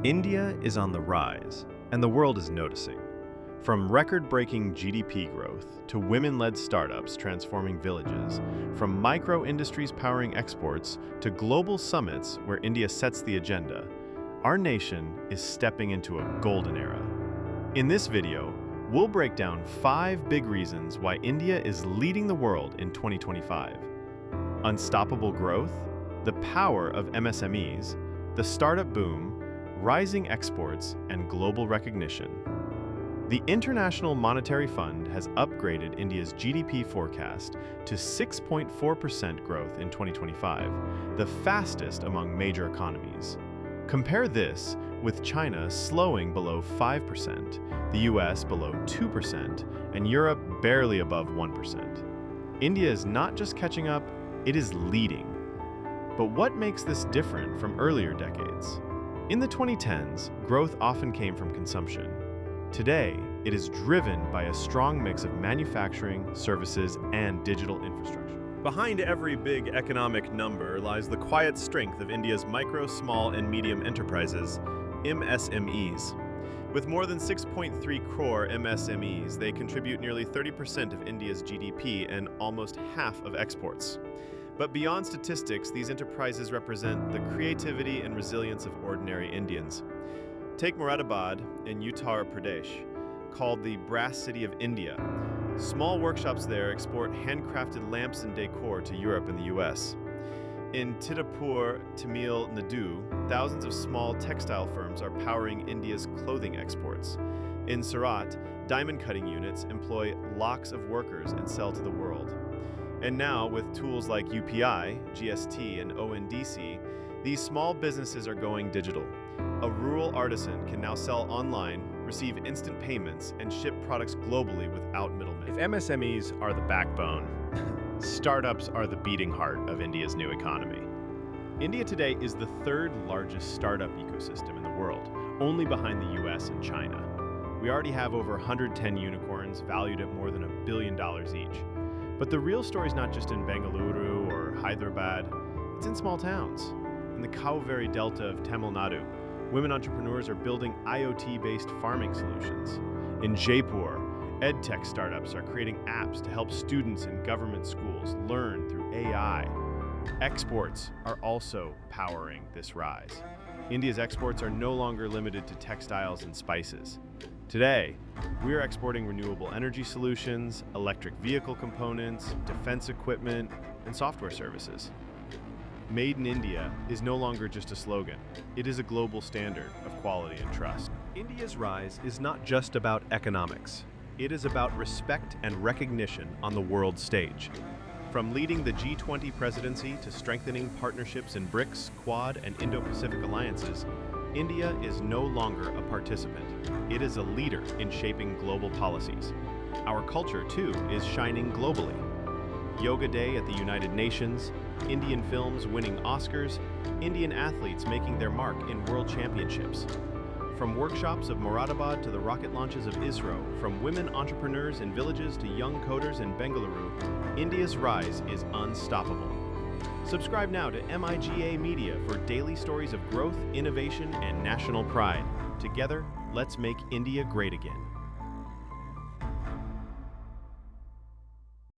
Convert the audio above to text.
India is on the rise, and the world is noticing. From record-breaking GDP growth to women-led startups transforming villages, from micro-industries powering exports to global summits where India sets the agenda, our nation is stepping into a golden era. In this video, we'll break down 5 big reasons why India is leading the world in 2025. Unstoppable growth, the power of MSMEs, the startup boom, rising exports, and global recognition. The International Monetary Fund has upgraded India's GDP forecast to 6.4% growth in 2025, the fastest among major economies. Compare this with China slowing below 5%, the US below 2%, and Europe barely above 1%. India is not just catching up, it is leading. But what makes this different from earlier decades? In the 2010s, growth often came from consumption. Today, it is driven by a strong mix of manufacturing, services, and digital infrastructure. Behind every big economic number lies the quiet strength of India's micro, small, and medium enterprises, MSMEs. With more than 6.3 crore MSMEs, they contribute nearly 30% of India's GDP and almost half of exports. But beyond statistics, these enterprises represent the creativity and resilience of ordinary Indians. Take Moradabad in Uttar Pradesh, called the Brass City of India. Small workshops there export handcrafted lamps and decor to Europe and the US. In Tidapur, Tamil Nadu, thousands of small textile firms are powering India's clothing exports. In Surat, diamond cutting units employ lakhs of workers and sell to the world. And now, with tools like UPI, GST, and ONDC, these small businesses are going digital. A rural artisan can now sell online, receive instant payments, and ship products globally without middlemen. If MSMEs are the backbone, startups are the beating heart of India's new economy. India today is the 3rd largest startup ecosystem in the world, only behind the US and China. We already have over 110 unicorns valued at more than $1 billion each. But the real story is not just in Bengaluru or Hyderabad, it's in small towns. In the Kaveri Delta of Tamil Nadu, women entrepreneurs are building IoT-based farming solutions. In Jaipur, edtech startups are creating apps to help students in government schools learn through AI. Exports are also powering this rise. India's exports are no longer limited to textiles and spices. Today, we are exporting renewable energy solutions, electric vehicle components, defense equipment, and software services. Made in India is no longer just a slogan. It is a global standard of quality and trust. India's rise is not just about economics. It is about respect and recognition on the world stage. From leading the G20 presidency to strengthening partnerships in BRICS, Quad, and Indo-Pacific alliances, India is no longer a participant. It is a leader in shaping global policies. Our culture, too, is shining globally. Yoga Day at the United Nations, Indian films winning Oscars, Indian athletes making their mark in world championships. From workshops of Moradabad to the rocket launches of ISRO, from women entrepreneurs in villages to young coders in Bengaluru, India's rise is unstoppable. Subscribe now to MIGA Media for daily stories of growth, innovation, and national pride. Together, let's make India great again.